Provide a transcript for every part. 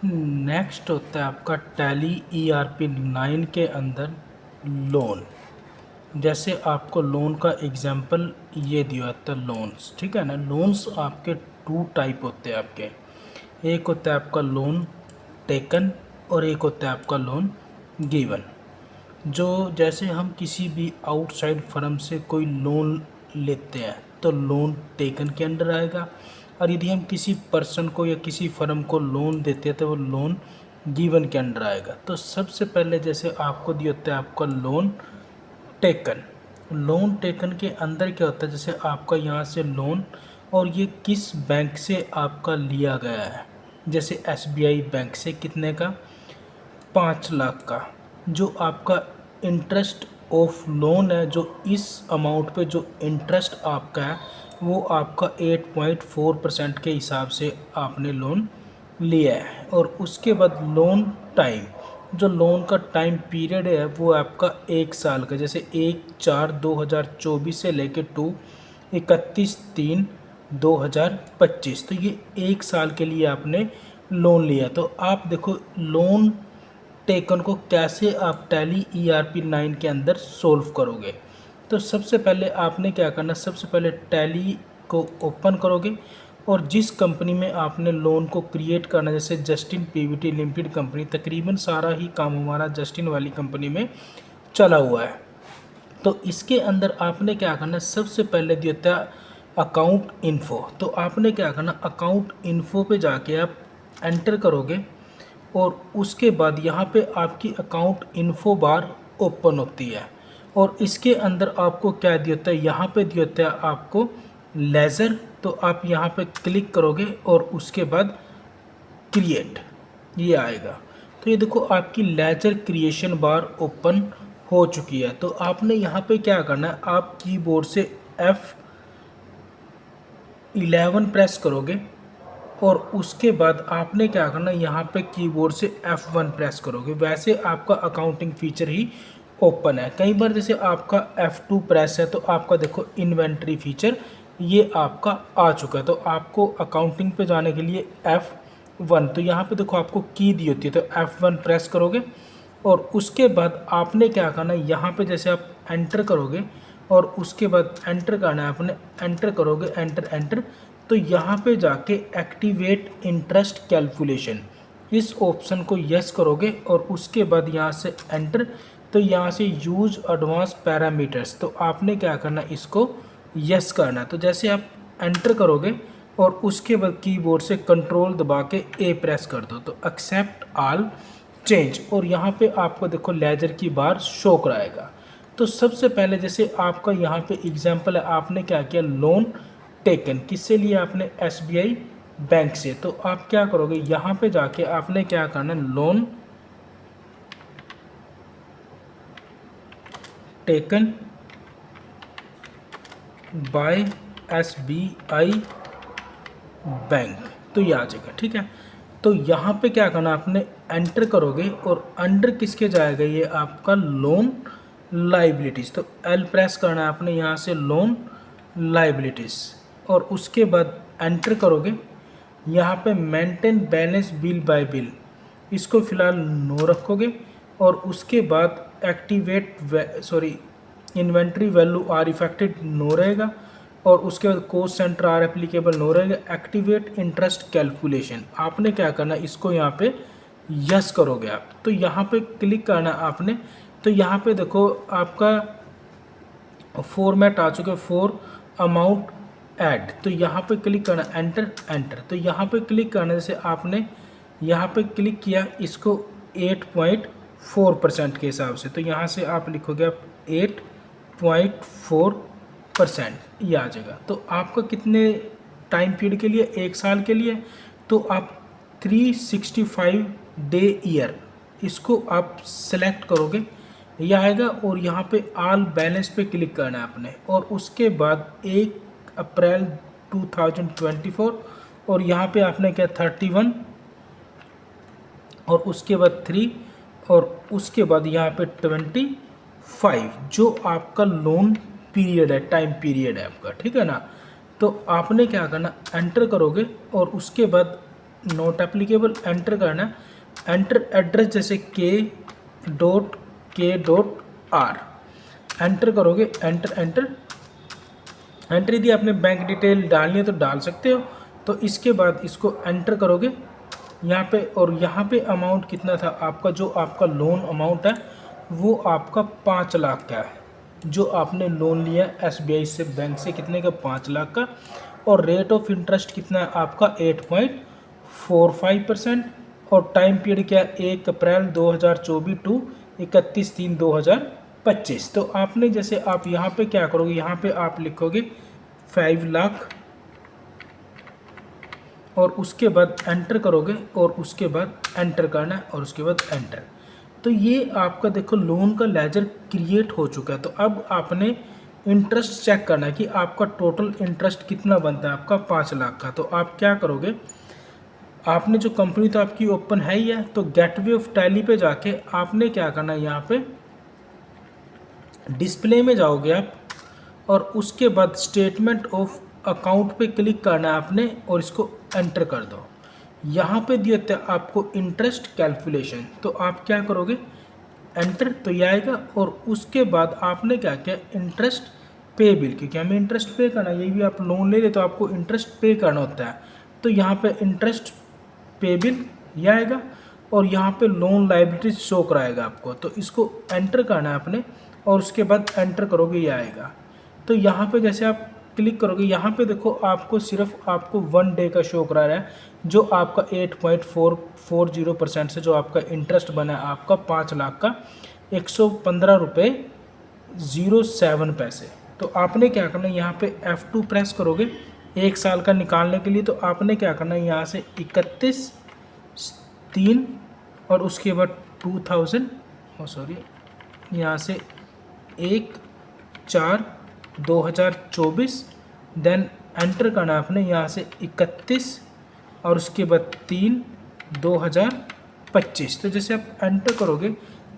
Next होता है आपका टैली ERP 9 के अंदर लोन। जैसे आपको लोन का एग्जांपल ये दिया होता है लोन्स, ठीक है ना। लोन्स आपके टू टाइप होते हैं आपके, एक होता है आपका लोन टेकन और एक होता है आपका लोन गिवन। जो जैसे हम किसी भी आउटसाइड फर्म से कोई लोन लेते हैं तो लोन टेकन के अंडर आएगा, और यदि हम किसी पर्सन को या किसी फर्म को लोन देते हैं तो वो लोन गिवन के अंडर आएगा। तो सबसे पहले जैसे आपको दिया होता है आपका लोन टेकन। लोन टेकन के अंदर क्या होता है, जैसे आपका यहाँ से लोन और ये किस बैंक से आपका लिया गया है। जैसे SBI बैंक से कितने का, 5 लाख का। जो आपका इंटरेस्ट ऑफ लोन है, जो इस अमाउंट पे जो इंटरेस्ट आपका है वो आपका 8.4% के हिसाब से आपने लोन लिया है। और उसके बाद लोन टाइम, जो लोन का टाइम पीरियड है वो आपका 1 साल का। जैसे 1/4/2024 से लेकर टू 31/3/2025, तो ये 1 साल के लिए आपने लोन लिया। तो आप देखो लोन टेकन को कैसे आप टैली ERP 9 के अंदर सोल्व करोगे। तो सबसे पहले आपने क्या करना, सबसे पहले टैली को ओपन करोगे और जिस कंपनी में आपने लोन को क्रिएट करना, जैसे जस्टिन PVT लिमिटेड कंपनी, तकरीबन सारा ही काम हमारा जस्टिन वाली कंपनी में चला हुआ है। तो इसके अंदर आपने क्या करना, सबसे पहले दिया है अकाउंट इन्फो। तो आपने क्या करना, अकाउंट इन्फो पे जाके आप एंटर करोगे और उसके बाद यहाँ पे आपकी अकाउंट इन्फो बार ओपन होती है। और इसके अंदर आपको क्या दिया होता है, यहाँ पे दिया होता है आपको लेज़र। तो आप यहाँ पे क्लिक करोगे और उसके बाद क्रिएट ये आएगा। तो ये देखो आपकी लेज़र क्रिएशन बार ओपन हो चुकी है। तो आपने यहाँ पे क्या करना है, आप कीबोर्ड से F11 प्रेस करोगे और उसके बाद आपने क्या करना, यहाँ पे कीबोर्ड से F1 प्रेस करोगे। वैसे आपका अकाउंटिंग फीचर ही ओपन है। कई बार जैसे आपका F2 प्रेस है तो आपका देखो इन्वेंट्री फीचर ये आपका आ चुका है। तो आपको अकाउंटिंग पे जाने के लिए F1, तो यहाँ पे देखो आपको की दी होती है तो F1 प्रेस करोगे और उसके बाद आपने क्या करना है, यहाँ पे जैसे आप एंटर करोगे और उसके बाद एंटर करना है आपने, एंटर करोगे, एंटर एंटर, तो यहाँ पे जाके एक्टिवेट इंटरेस्ट कैलकुलेशन इस ऑप्शन को यस करोगे और उसके बाद यहाँ से एंटर। तो यहाँ से यूज एडवांस पैरामीटर्स, तो आपने क्या करना, इसको यस करना। तो जैसे आप एंटर करोगे और उसके बाद कीबोर्ड से कंट्रोल दबा के ए प्रेस कर दो तो एक्सेप्ट ऑल चेंज, और यहाँ पे आपको देखो लेजर की बार शो कराएगा। तो सबसे पहले जैसे आपका यहाँ पे एग्जांपल है, आपने क्या किया, लोन टेकन किससे लिया, आपने SBI बैंक से। तो आप क्या करोगे, यहाँ पे जाके आपने क्या करना, loan taken by SBI bank, तो ये आ जाएगा, ठीक है। तो यहाँ पे क्या करना, आपने एंटर करोगे और अंडर किसके जाएगा, ये आपका लोन लाइबिलिटीज़। तो L प्रेस करना है आपने यहाँ से लोन लाइबिलिटीज़ और उसके बाद एंटर करोगे। यहाँ पे maintain balance bill by bill, इसको फिलहाल नो रखोगे और उसके बाद activate inventory value are affected no रहेगा और उसके बाद cost centre are applicable no रहेगा। एक्टिवेट इंटरेस्ट कैलकुलेशन आपने क्या करना, इसको यहाँ पे यस करोगे आप। तो यहाँ पे क्लिक करना आपने। तो यहाँ पे देखो आपका फॉर्मेट आ चुके फॉर अमाउंट ऐड, तो यहाँ पे क्लिक करना, एंटर एंटर। तो यहाँ पे क्लिक करना, जैसे आपने यहाँ पे क्लिक किया इसको 8.4% के हिसाब से, तो यहाँ से आप लिखोगे आप 8.4% ये आ जाएगा। तो आपका कितने टाइम पीरियड के लिए, 1 साल के लिए। तो आप 365 डे ईयर इसको आप सेलेक्ट करोगे, यह आएगा और यहाँ पे ऑल बैलेंस पे क्लिक करना है आपने और उसके बाद 1 अप्रैल 2024 और यहाँ पे आपने क्या 31 और उसके बाद 3 और उसके बाद यहाँ पे 25 जो आपका लोन पीरियड है, टाइम पीरियड है आपका, ठीक है ना। तो आपने क्या करना, एंटर करोगे और उसके बाद नॉट एप्लीकेबल, एंटर करना है, एंटर एड्रेस जैसे k.k.r, एंटर करोगे, एंटर एंटर एंटर। यदि आपने बैंक डिटेल डालनी है तो डाल सकते हो। तो इसके बाद इसको एंटर करोगे यहाँ पे, और यहाँ पे अमाउंट कितना था आपका, जो आपका लोन अमाउंट है वो आपका 5 लाख का है, जो आपने लोन लिया SBI से, बैंक से, कितने का, 5 लाख का। और रेट ऑफ इंटरेस्ट कितना है आपका, 8.45%। और टाइम पीरियड क्या है, 1 अप्रैल 2024 टू 31/3/2025। तो आपने जैसे आप यहाँ पे क्या करोगे, यहाँ पे आप लिखोगे 5 लाख और उसके बाद एंटर करोगे, और उसके बाद एंटर करना है, और उसके बाद एंटर। तो ये आपका देखो लोन का लेजर क्रिएट हो चुका है। तो अब आपने इंटरेस्ट चेक करना है कि आपका टोटल इंटरेस्ट कितना बनता है, आपका 5 लाख का। तो आप क्या करोगे, आपने जो कंपनी तो आपकी ओपन है ही है, तो गेटवे ऑफ टैली पे जाके आपने क्या करना है, यहाँ पे डिस्प्ले में जाओगे आप, और उसके बाद स्टेटमेंट ऑफ अकाउंट पे क्लिक करना है आपने, और इसको एंटर कर दो। यहाँ पे दिया था आपको इंटरेस्ट कैलकुलेशन, तो आप क्या करोगे, एंटर, तो ये आएगा। और उसके बाद आपने क्या किया, इंटरेस्ट पे बिल, क्योंकि हमें इंटरेस्ट पे करना है, ये भी आप लोन ले रहे तो आपको इंटरेस्ट पे करना होता है। तो यहाँ पे इंटरेस्ट पे बिल ये आएगा, और यहाँ पे लोन लायबिलिटीज शो कराएगा आपको, तो इसको एंटर करना है आपने, और उसके बाद एंटर करोगे ये आएगा। तो यहाँ पे जैसे आप क्लिक करोगे, यहाँ पे देखो आपको सिर्फ आपको 1 डे का शो करा रहा है, जो आपका 8.440% से जो आपका इंटरेस्ट बना है आपका 5 लाख का 115 रुपये 07 पैसे। तो आपने क्या करना है, यहाँ पे F2 प्रेस करोगे 1 साल का निकालने के लिए। तो आपने क्या करना है, यहाँ से 31/3 और उसके बाद 2000 यहाँ से 1/4/2024, देन एंटर करना आपने यहाँ से 31 और उसके बाद 3/2025। तो जैसे आप एंटर करोगे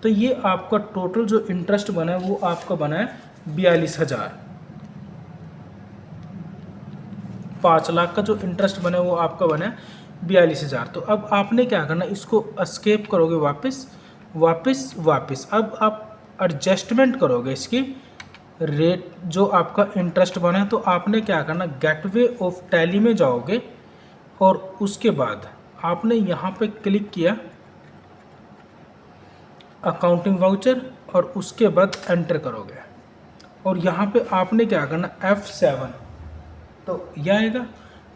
तो ये आपका टोटल जो इंटरेस्ट बना है वो आपका बना है 42,000। 5 लाख का जो इंटरेस्ट बना है वो आपका बना है 42,000। तो अब आपने क्या करना, इसको एस्केप करोगे वापस। अब आप एडजस्टमेंट करोगे इसकी रेट जो आपका इंटरेस्ट बना है। तो आपने क्या करना, गेटवे ऑफ टैली में जाओगे और उसके बाद आपने यहाँ पे क्लिक किया अकाउंटिंग वाउचर और उसके बाद एंटर करोगे, और यहाँ पे आपने क्या करना F7, तो यह आएगा।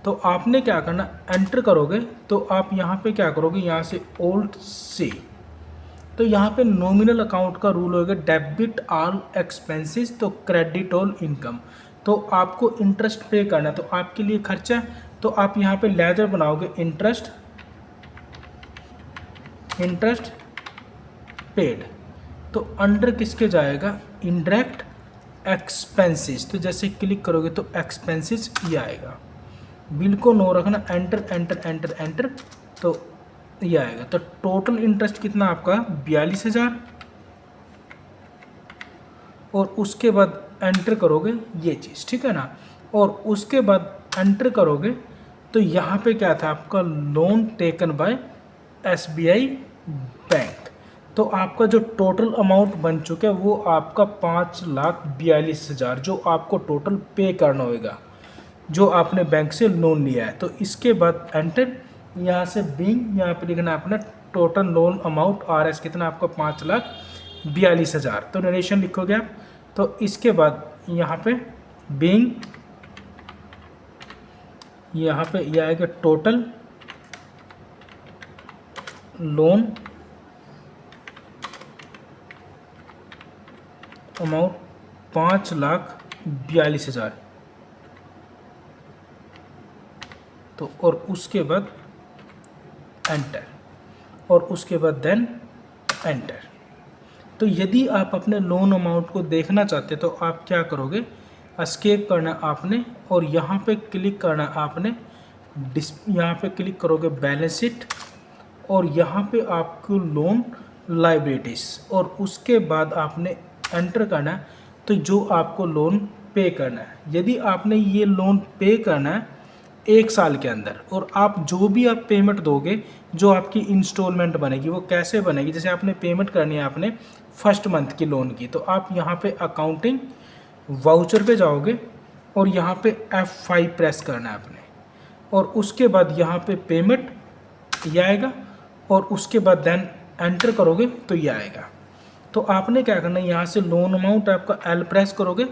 तो आपने क्या करना, एंटर करोगे तो आप यहाँ पे क्या करोगे, यहाँ से ओल्ड सी, तो यहाँ पे नॉमिनल अकाउंट का रूल होगा डेबिट ऑल एक्सपेंसेस, तो क्रेडिट ऑल इनकम। तो आपको इंटरेस्ट पे करना है, तो आपके लिए खर्चा है, तो आप यहाँ पे लेजर बनाओगे इंटरेस्ट पेड। तो अंडर किसके जाएगा, इनडायरेक्ट एक्सपेंसेस। तो जैसे क्लिक करोगे तो एक्सपेंसेस ये आएगा, बिल को नो रखना, एंटर एंटर एंटर एंटर, तो ये आएगा। तो टोटल इंटरेस्ट कितना आपका 42,000, और उसके बाद एंटर करोगे ये चीज़, ठीक है ना। और उसके बाद एंटर करोगे तो यहाँ पे क्या था आपका, loan taken by SBI bank. तो आपका जो टोटल अमाउंट बन चुका है वो आपका 5,42,000 जो आपको टोटल पे करना होगा जो आपने बैंक से लोन लिया है। तो इसके बाद एंटर, यहाँ से बिंग, यहाँ पे लिखना अपना टोटल लोन अमाउंट RS कितना आपका 5,42,000। तो नरेशन लिखोगे आप। तो इसके बाद यहाँ पे बिंग, यहाँ पे यह आएगा टोटल लोन अमाउंट 5,42,000। तो और उसके बाद एंटर, और उसके बाद देन एंटर। तो यदि आप अपने लोन अमाउंट को देखना चाहते तो आप क्या करोगे, एस्केप करना आपने, और यहाँ पे क्लिक करना आपने, यहाँ पे क्लिक करोगे बैलेंस शीट, और यहाँ पे आपको लोन लायबिलिटीज़, और उसके बाद आपने एंटर करना है तो जो आपको लोन पे करना है। यदि आपने ये लोन पे करना है 1 साल के अंदर। और आप जो भी आप पेमेंट दोगे, जो आपकी इंस्टॉलमेंट बनेगी वो कैसे बनेगी, जैसे आपने पेमेंट करनी है आपने फर्स्ट मंथ की लोन की, तो आप यहाँ पे अकाउंटिंग वाउचर पे जाओगे और यहाँ पे F5 प्रेस करना है आपने, और उसके बाद यहाँ पे पेमेंट ये आएगा, और उसके बाद देन एंटर करोगे तो ये आएगा। तो आपने क्या करना है, यहाँ से लोन अमाउंट आपका L प्रेस करोगे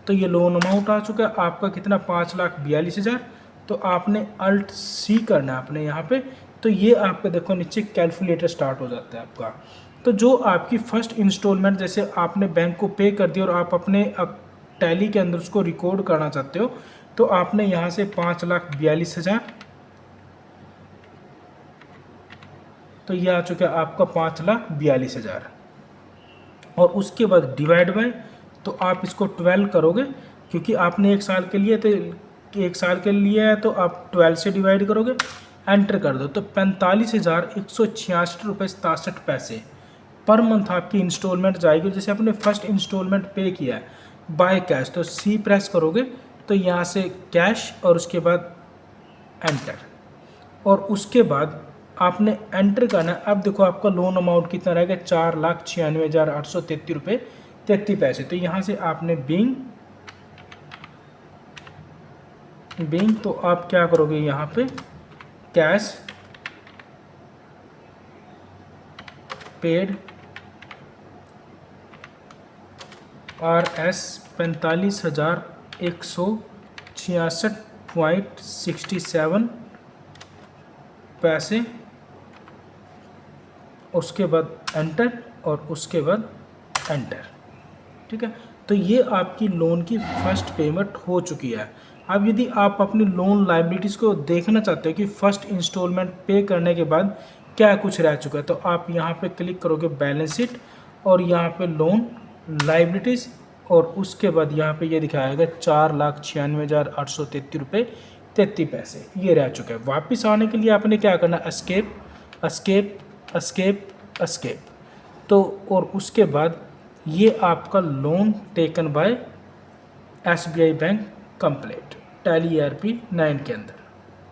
तो ये लोन अमाउंट आ चुका है आपका कितना, 5,42,000। तो आपने अल्ट C करना है आपने यहाँ पे, तो ये आपका देखो नीचे कैलकुलेटर स्टार्ट हो जाता है आपका। तो जो आपकी फर्स्ट इंस्टॉलमेंट जैसे आपने बैंक को पे कर दी और आप अपने टैली के अंदर उसको रिकॉर्ड करना चाहते हो, तो आपने यहाँ से 5,42,000, तो ये आ चुका है आपका 5,42,000। और उसके बाद डिवाइड बाय, तो आप इसको 12 करोगे, क्योंकि आपने 1 साल के लिए, तो 1 साल के लिए है तो आप 12 से डिवाइड करोगे, एंटर कर दो, तो 45,166 रुपये 67 पैसे पर मंथ आपकी इंस्टॉलमेंट जाएगी। जैसे आपने फर्स्ट इंस्टॉलमेंट पे किया है बाय कैश, तो C प्रेस करोगे तो यहाँ से कैश और उसके बाद एंटर, और उसके बाद आपने एंटर करना है। अब देखो आपका लोन अमाउंट कितना रहेगा, 4,96,833 रुपये 33 पैसे। तो यहाँ से आपने बिंग, तो आप क्या करोगे यहाँ पे कैश पेड RS 45,166.67 पैसे, उसके बाद एंटर और उसके बाद एंटर। ठीक है, तो ये आपकी लोन की फर्स्ट पेमेंट हो चुकी है। अब यदि आप अपनी लोन लायबिलिटीज़ को देखना चाहते हो कि फ़र्स्ट इंस्टॉलमेंट पे करने के बाद क्या कुछ रह चुका है, तो आप यहाँ पे क्लिक करोगे बैलेंस शीट और यहाँ पे लोन लायबिलिटीज़, और उसके बाद यहाँ पे ये दिखाएगा 4,96,833 रुपये 33 पैसे ये रह चुका है। वापस आने के लिए आपने क्या करना, एस्केप एस्केप एस्केप एस्केप, तो और उसके बाद ये आपका loan taken by SBI bank complete tally ERP 9 के अंदर।